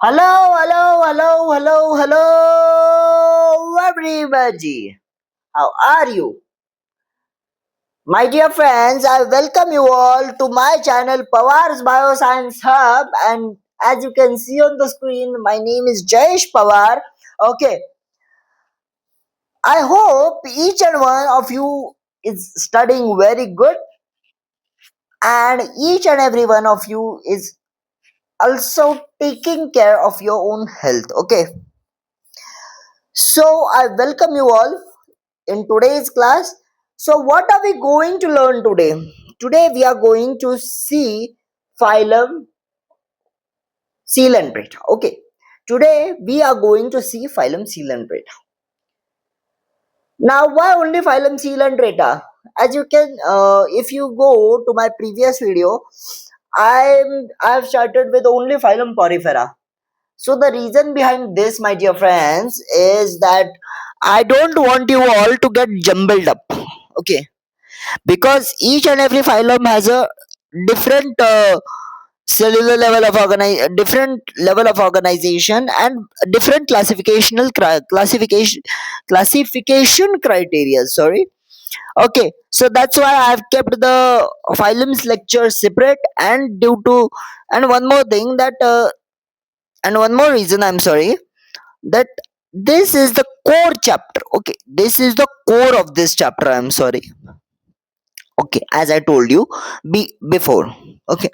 Hello, everybody. How are you? My dear friends, I welcome you all to my channel Pawar's Bioscience Hub. And as you can see on the screen, my name is Jayesh Pawar. Okay, I hope each and one of you is studying very good, and each and every one of you is also taking care of your own health. Okay, so I welcome you all in today's class. So, what are we going to learn today? Today, we are going to see phylum Coelenterata. Okay, today we are going to see phylum Coelenterata. Now, why only phylum Coelenterata? As you can, if you go to my previous video, I've started with only phylum Porifera. So the reason behind this, my dear friends, is that I don't want you all to get jumbled up. Okay, because each and every phylum has a different cellular level of different level of organization and different classification criteria, sorry. Okay, so that's why I have kept the phylums lecture separate, and due to and one more thing that and one more reason, I'm sorry, that this is the core chapter. Okay, this is the core of this chapter, I'm sorry. Okay, as I told you before. Okay,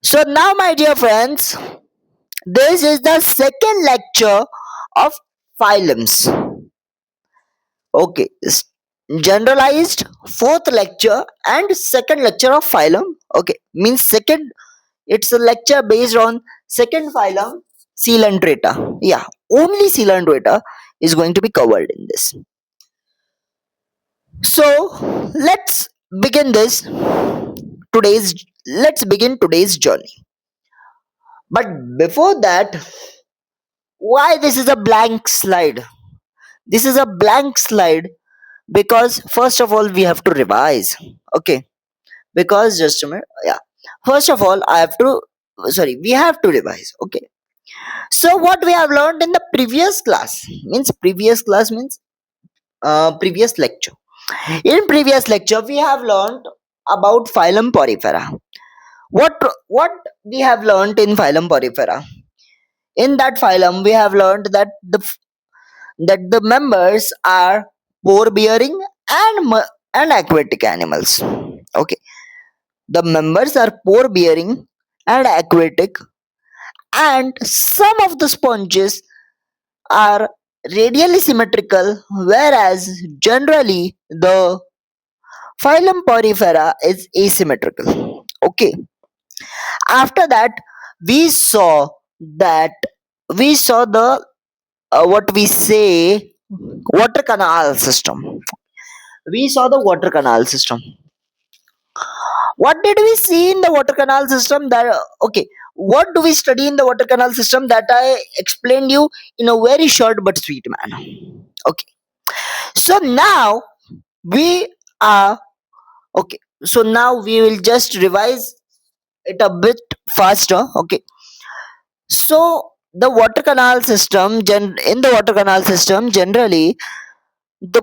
so now, my dear friends, this is the second lecture of phylums. Okay, generalized fourth lecture and second lecture of phylum. Okay, means second, it's a lecture based on second phylum Coelenterata. Yeah, only Coelenterata is going to be covered in this. So let's begin this today's let's begin today's journey. But before that, why this is a blank slide? This is a blank slide because first of all we have to revise. Okay, because just a minute. Yeah, first of all I have to, sorry, we have to revise. Okay, so what we have learned in the previous class means previous lecture. In previous lecture we have learned about phylum Porifera. What we have learned in phylum Porifera? In that phylum, we have learned that the members are pore bearing and aquatic animals. Okay, the members are pore bearing and aquatic, and some of the sponges are radially symmetrical, whereas generally the phylum Porifera is asymmetrical. Okay, after that we saw that we saw the what we say water canal system. We saw the water canal system. What did we see in the water canal system? That okay, what do we study in the water canal system? That I explained you in a very short but sweet manner. Okay, so now we are okay, so now we will just revise it a bit faster. Okay, so the water canal system in the water canal system, generally the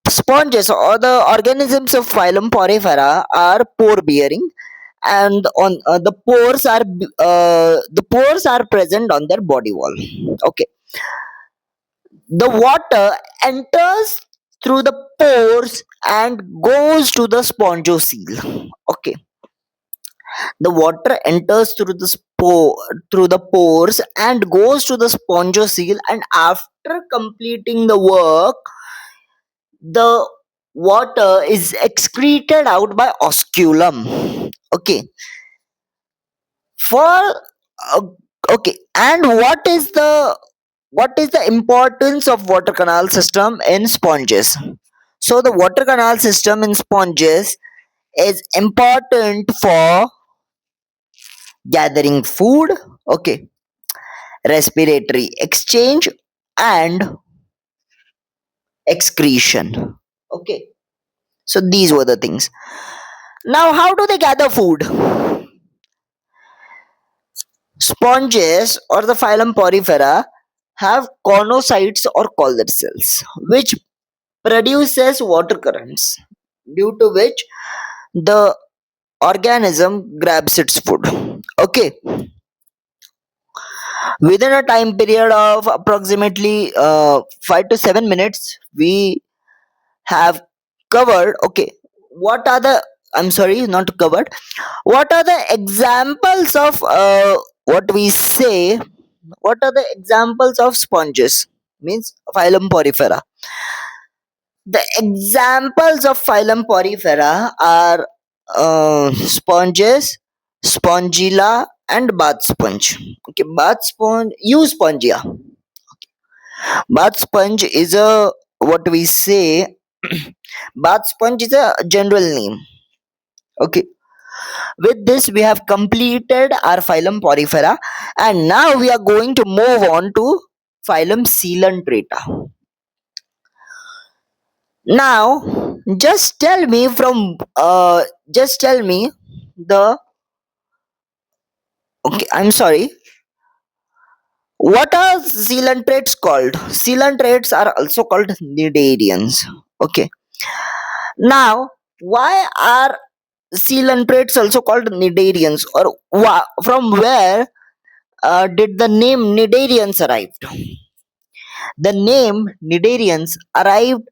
sponges or the organisms of phylum Porifera are pore bearing, and on the pores are present on their body wall. Okay, the water enters through the pores and goes to the spongocoel. Okay, the water enters through the pores and goes to the spongocoel, and after completing the work, the water is excreted out by osculum. Okay, for uh, okay, and what is the importance of water canal system in sponges? So the water canal system in sponges is important for gathering food. Okay, respiratory exchange and excretion. Okay, so these were the things. Now, how do they gather food? Sponges or the phylum Porifera have conocytes or collar cells, which produces water currents, due to which the organism grabs its food. Okay, within a time period of approximately 5 to 7 minutes, we have covered. Okay, what are the, I'm sorry, not covered. What are the examples of what we say? What are the examples of sponges? Means phylum Porifera. The examples of phylum Porifera are sponges, spongilla, and bath sponge. Okay, bath sponge, spongia. Bath sponge is a, what we say, bath sponge is a general name. Okay, with this we have completed our phylum Porifera, and now we are going to move on to phylum Coelenterata. Now, just tell me the, okay, I'm sorry. What are coelentrates called? Coelentrates are also called cnidarians. Okay. Now, why are coelentrates also called cnidarians, or from where did the name cnidarians arrive? The name cnidarians arrived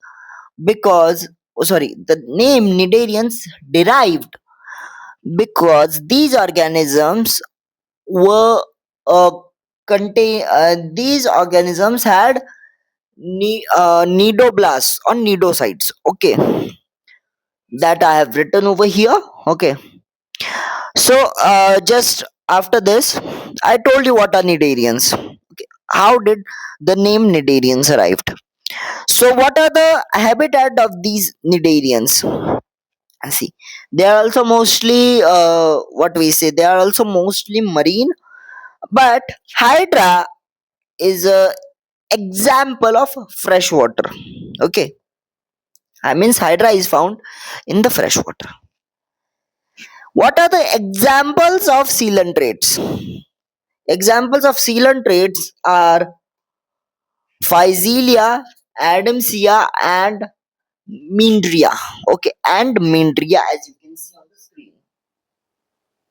because, oh, sorry, the name cnidarians derived because these organisms were these organisms had nidoblasts or nidocytes. Okay, that I have written over here. Okay, so just after this, I told you what are nidarians. Okay, how did the name nidarians arrived? So what are the habitat of these nidarians? See, they are also mostly what we say, they are also mostly marine, but hydra is a example of fresh water. Okay, I means hydra is found in the fresh water. What are the examples of sealant traits? Examples of sealant traits are Physelia, Adamsia, and Mindria. Okay, and Mindria, as you can see on the screen.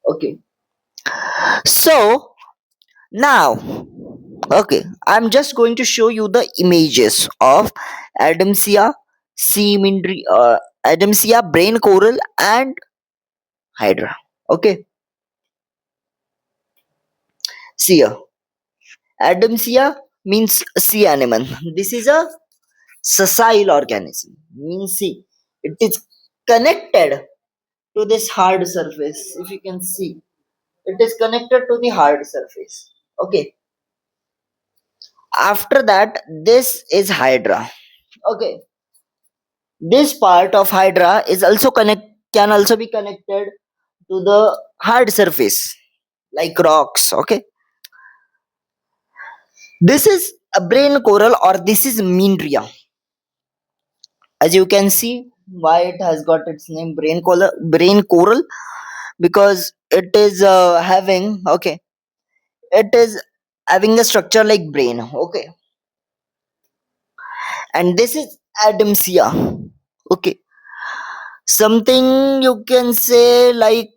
Okay, so now, okay, I'm just going to show you the images of Adamsia, Adamsia, brain coral, and Hydra. Okay, see here. Adamsia means sea animal. This is a sessile organism. Means see, it is connected to this hard surface. If you can see, it is connected to the hard surface. Okay. After that, this is Hydra. Okay. This part of Hydra is also can also be connected to the hard surface like rocks. Okay, this is a brain coral, or this is Mindria. As you can see, why it has got its name brain coral, because it is having, okay, it is having a structure like brain. Okay, and this is Adamsia. Okay, something you can say like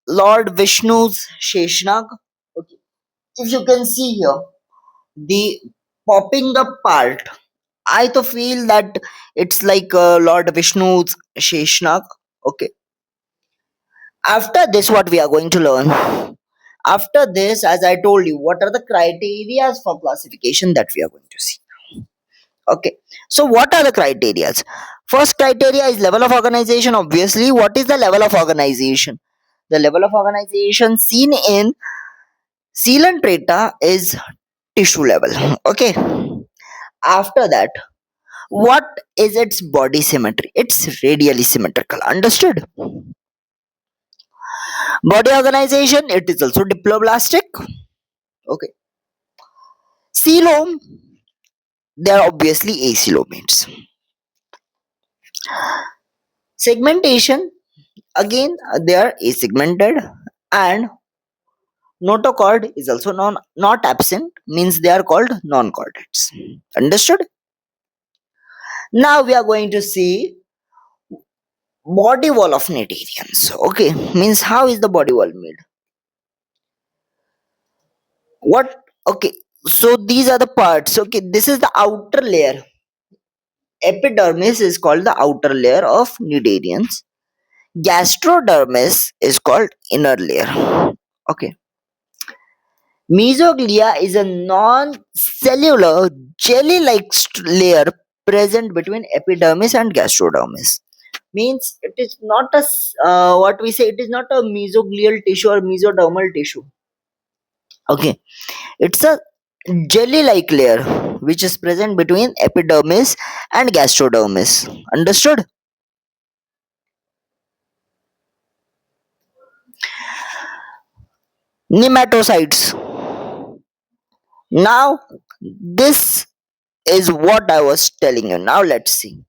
Lord Vishnu's Sheshnag. Okay, if you can see here, the popping up part, I to feel that it's like Lord Vishnu's Sheshnag. Okay. After this, what we are going to learn? After this, as I told you, what are the criteria for classification that we are going to see? Okay. So, what are the criterias? First criteria is level of organization. Obviously, what is the level of organization? The level of organization seen in Coelenterata is tissue level. Okay. After that, what is its body symmetry? It's radially symmetrical. Understood? Body organization, it is also diploblastic. Okay. Coelom, they are obviously acoelomates. Segmentation, again, they are asegmented. And Notochord is also not absent, means they are called non-chordates. Understood? Now we are going to see body wall of Cnidarians. Okay, means how is the body wall made? What? Okay, so these are the parts. Okay, this is the outer layer. Epidermis is called the outer layer of Cnidarians. Gastrodermis is called inner layer. Okay. Mesoglia is a non-cellular jelly-like layer present between epidermis and gastrodermis. Means it is not a what we say. It is not a mesoglial tissue or mesodermal tissue. Okay, it's a jelly-like layer which is present between epidermis and gastrodermis. Understood? Nematocytes. Now, this is what I was telling you. Now, let's see.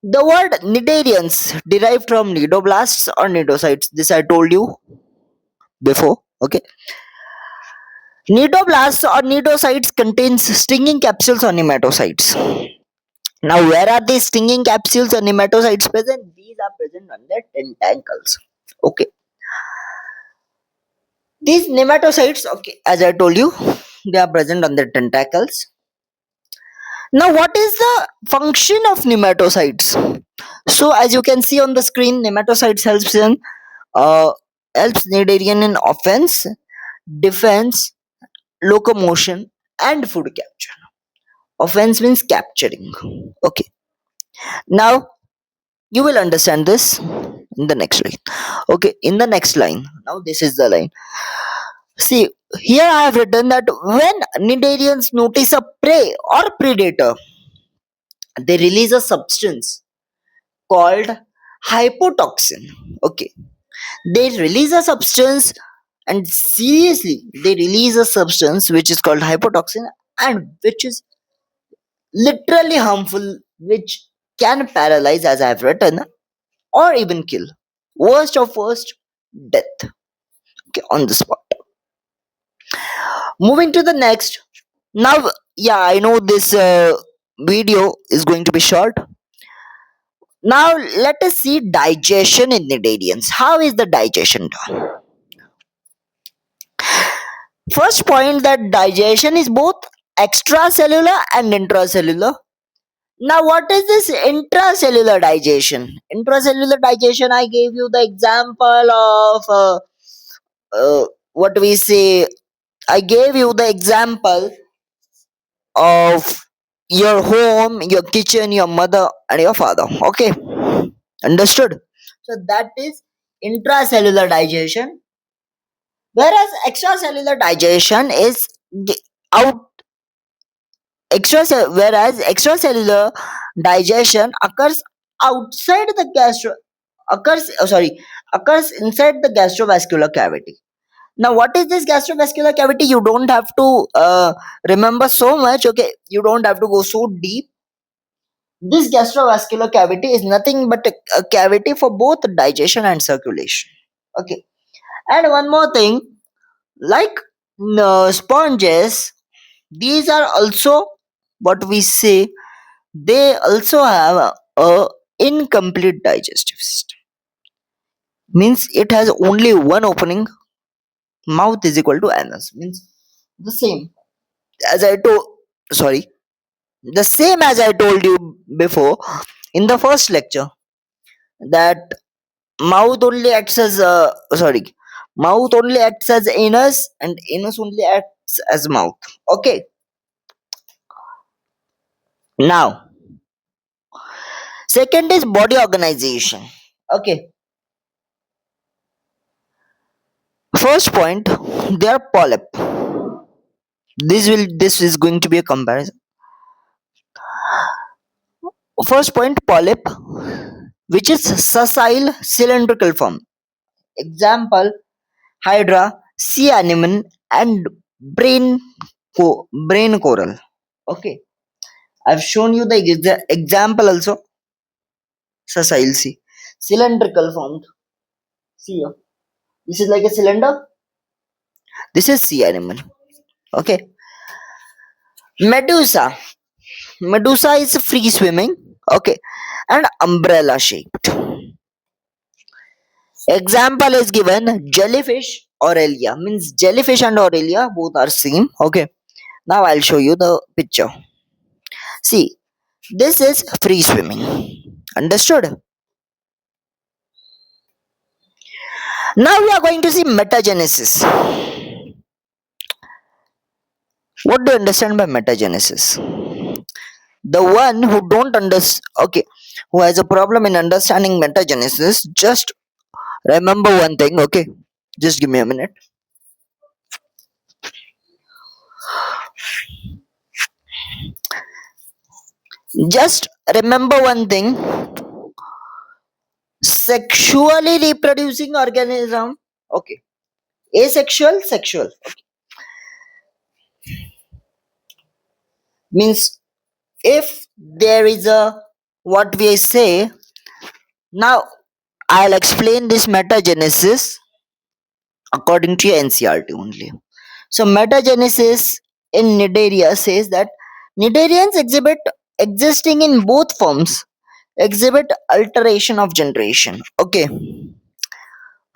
The word Cnidarians derived from cnidoblasts or cnidocytes. This I told you before. Okay. Cnidoblasts or cnidocytes contains stinging capsules or nematocytes. Now, where are these stinging capsules or nematocytes present? These are present on their tentacles. Okay. These nematocytes, okay, as I told you, they are present on their tentacles. Now, what is the function of nematocytes? So, as you can see on the screen, nematocytes uh, helps Cnidarian in offense, defense, locomotion, and food capture. Offense means capturing. Okay. Now you will understand this in the next line. Okay, in the next line. Now this is the line. See, here I have written that when Cnidarians notice a prey or predator, they release a substance called hypotoxin. Okay, they release a substance, and seriously, they release a substance which is called hypotoxin, and which is literally harmful, which can paralyze, as I have written, or even kill. Worst of worst, death. Okay, on the spot. Moving to the next. Now, yeah, I know this video is going to be short. Now, let us see digestion in Cnidarians. How is the digestion done? First point, that digestion is both extracellular and intracellular. Now, what is this intracellular digestion? Intracellular digestion, I gave you the example of what we say. I gave you the example of your home, your kitchen, your mother, and your father. Okay, understood? So, that is intracellular digestion, whereas extracellular digestion is out whereas extracellular digestion occurs outside the occurs inside the gastrovascular cavity. Now, what is this gastrovascular cavity? You don't have to remember so much. Okay, you don't have to go so deep. This gastrovascular cavity is nothing but a cavity for both digestion and circulation. Okay, and one more thing, like sponges, these are also what we say. They also have a incomplete digestive system. Means it has only one opening. Mouth is equal to anus. Means the same as I told. Sorry, the same as I told you before in the first lecture, that mouth only acts as mouth only acts as anus, and anus only acts as mouth. Okay. Now, second is body organization. Okay. First point, they are polyp. This is going to be a comparison. First point, polyp, which is sessile cylindrical form. Example: hydra, sea anemone, and brain coral. Okay, I've shown you the example also. Sessile, see, cylindrical formed. See here, this is like a cylinder. This is sea animal. Okay. Medusa. Medusa is free swimming. Okay. And umbrella shaped. Example is given jellyfish Aurelia. Means jellyfish and Aurelia both are same. Okay. Now I'll show you the picture. See, this is free swimming. Understood? Now we are going to see metagenesis. What do you understand by metagenesis? The one who don't understand, okay, who has a problem in understanding metagenesis, just remember one thing, okay? Just give me a minute. Just remember one thing. Sexually reproducing organism, okay. Asexual, sexual. Means if there is a what we say now, I'll explain this metagenesis according to NCERT only. So metagenesis in Cnidaria says that Cnidarians exhibit existing in both forms exhibit alteration of generation. Okay.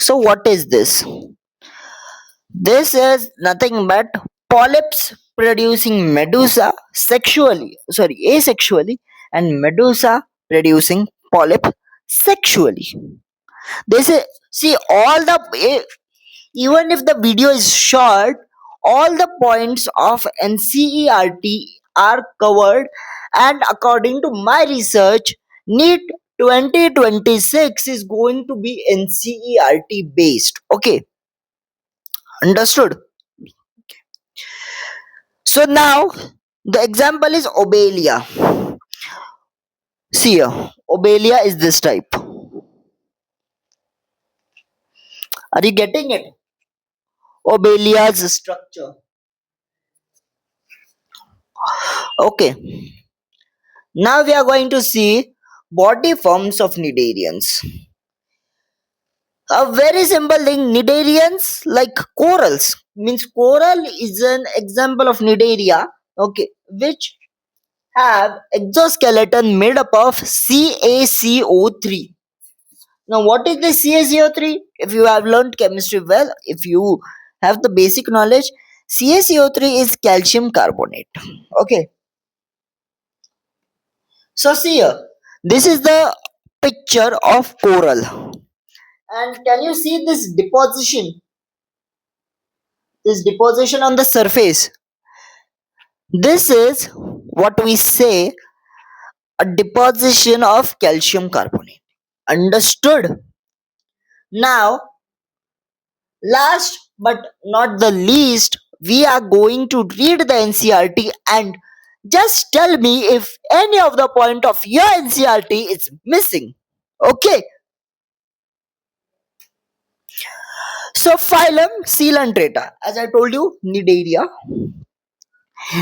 So what is this? This is nothing but polyps producing medusa sexually, sorry, asexually, and medusa producing polyp sexually. This is see all the even if the video is short, all the points of NCERT are covered, and according to my research, NEET 2026 is going to be NCERT based. Okay, understood? So now the example is Obelia. See here, Obelia is this type. Are you getting it? Obelia's structure. Okay. Now we are going to see body forms of Cnidarians. A very simple thing, Cnidarians like corals. Means coral is an example of Cnidaria, okay, which have exoskeleton made up of CaCO3. Now what is the CaCO3? If you have learned chemistry well, if you have the basic knowledge, CaCO3 is calcium carbonate. Okay. So see here, this is the picture of coral. And can you see this deposition? This deposition on the surface. This is what we say a deposition of calcium carbonate. Understood? Now, last but not the least, we are going to read the NCERT and just tell me if any of the point of your NCERT is missing. Okay. So phylum Coelenterata, as I told you, Cnidaria.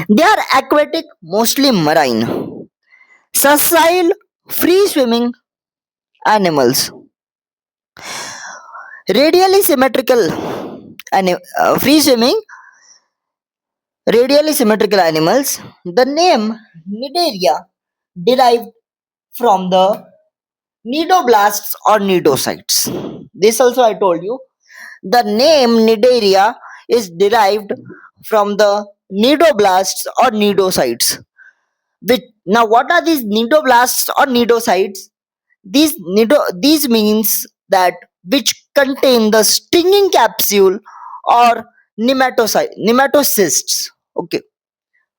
They are aquatic, mostly marine, sessile, free swimming animals, radially symmetrical, free swimming, radially symmetrical animals. The name Cnidaria derived from the cnidoblasts or cnidocytes. This also I told you. The name Cnidaria is derived from the cnidoblasts or cnidocytes. Which, now, what are these cnidoblasts or cnidocytes? These means that which contain the stinging capsule or nematocysts. Okay,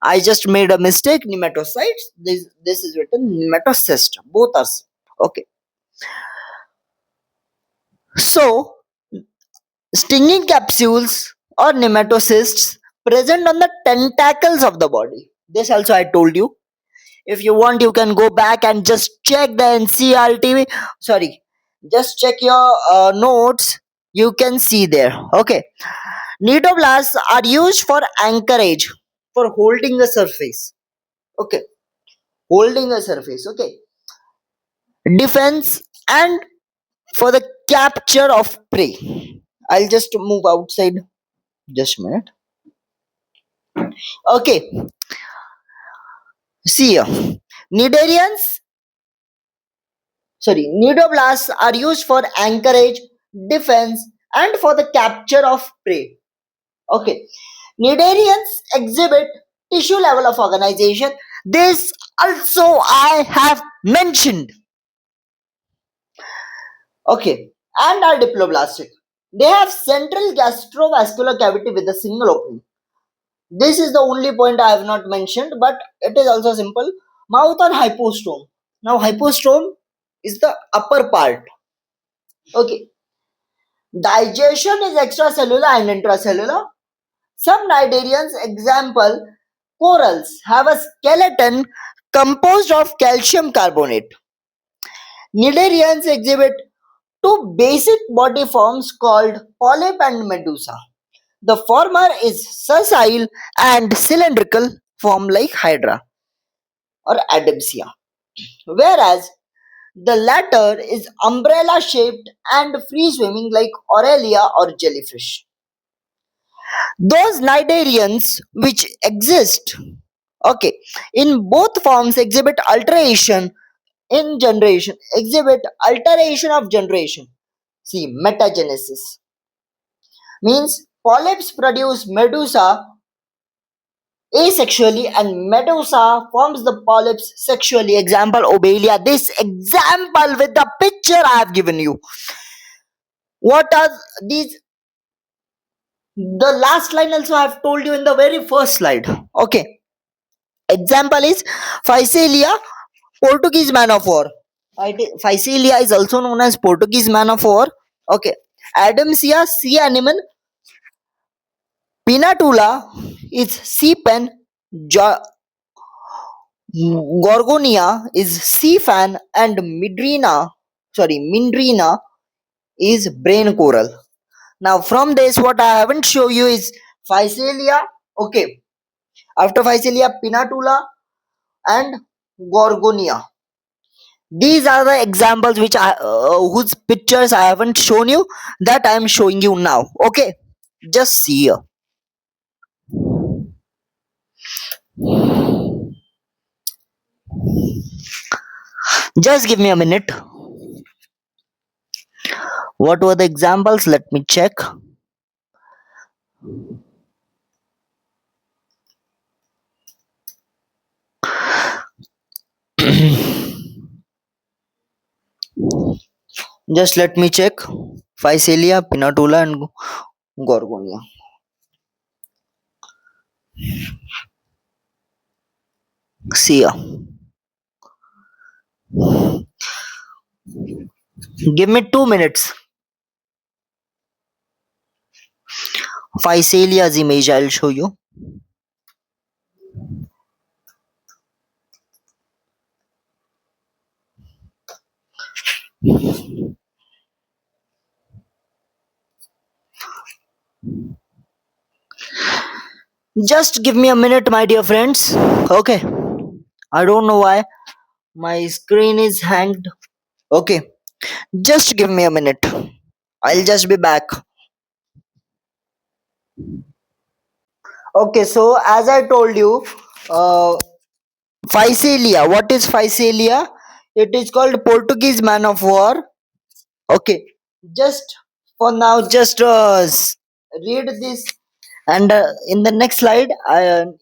I just made a mistake. Nematocytes. This is written nematocyst. Both are same. Okay. So stinging capsules or nematocysts present on the tentacles of the body. This also I told you. If you want, you can go back and just check the NCERT. Sorry, just check your notes. You can see there. Okay. Cnidoblasts are used for anchorage, for holding a surface. Okay. Holding a surface. Okay. Defense and for the capture of prey. I'll just move outside. Just a minute. Okay, see here. Nidarians, nidoblasts are used for anchorage, defense, and for the capture of prey. Okay, Cnidarians exhibit tissue level of organization. This also I have mentioned. Okay, and are diploblastic. They have central gastrovascular cavity with a single opening. This is the only point I have not mentioned, but it is also simple. Mouth or hypostome. Now, hypostome is the upper part. Okay, digestion is extracellular and intracellular. Some cnidarians, example, corals, have a skeleton composed of calcium carbonate. Cnidarians exhibit two basic body forms called polyp and medusa. The former is sessile and cylindrical, form like hydra or adamsia, whereas the latter is umbrella shaped and free swimming like aurelia or jellyfish. Those cnidarians which exist, okay, in both forms exhibit alteration of generation. See, metagenesis means polyps produce medusa asexually and medusa forms the polyps sexually. Example, obelia. This example with the picture I have given you. What are these? The last line also I have told you in the very first slide. Okay. Example is Physalia, Portuguese man of war. Physalia is also known as Portuguese man of war. Okay. Adamsia, sea animal. Pinatula is sea pen. Gorgonia is sea fan, and Mindrina is brain coral. Now, from this, what I haven't shown you is Physalia. Okay. After Physalia, Pinatula and Gorgonia. These are the examples whose pictures I haven't shown you, that I am showing you now. Okay, just see here. Just give me a minute. What were the examples? Let me check. Just let me check. Physalia, Pinatula, and Gorgonia. See here. Give me 2 minutes. Physalia's image I'll show you. Just give me a minute, my dear friends. Okay. I don't know why my screen is hanged. Okay. Just give me a minute. I'll just be back. Okay, so as I told you, uh, Physalia. What is Physalia? It is called Portuguese man of war. Okay, just for now, just read this, and in the next slide, I'll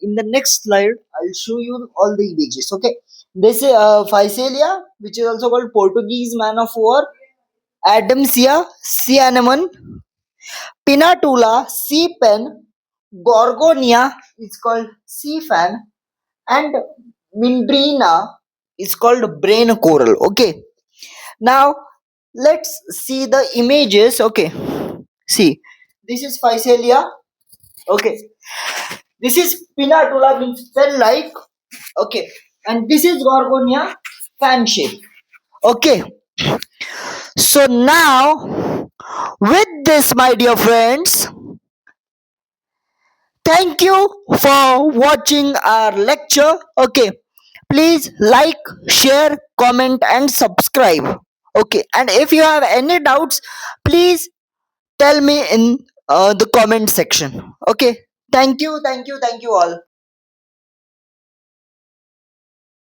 show you all the images. Okay, this is Physalia, which is also called Portuguese man of war. Adamsia, sea anemone. Pinatula, sea pen. Gorgonia is called sea fan, and Mindrina is called brain coral. Okay, now let's see the images. Okay, see, this is Physalia. Okay, this is Pinatula, means fell like. Okay, and this is Gorgonia, fan shape. Okay, so now with this, my dear friends, thank you for watching our lecture. Okay, please like, share, comment, and subscribe. Okay, and if you have any doubts, please tell me in the comment section. Okay, thank you, thank you, thank you all.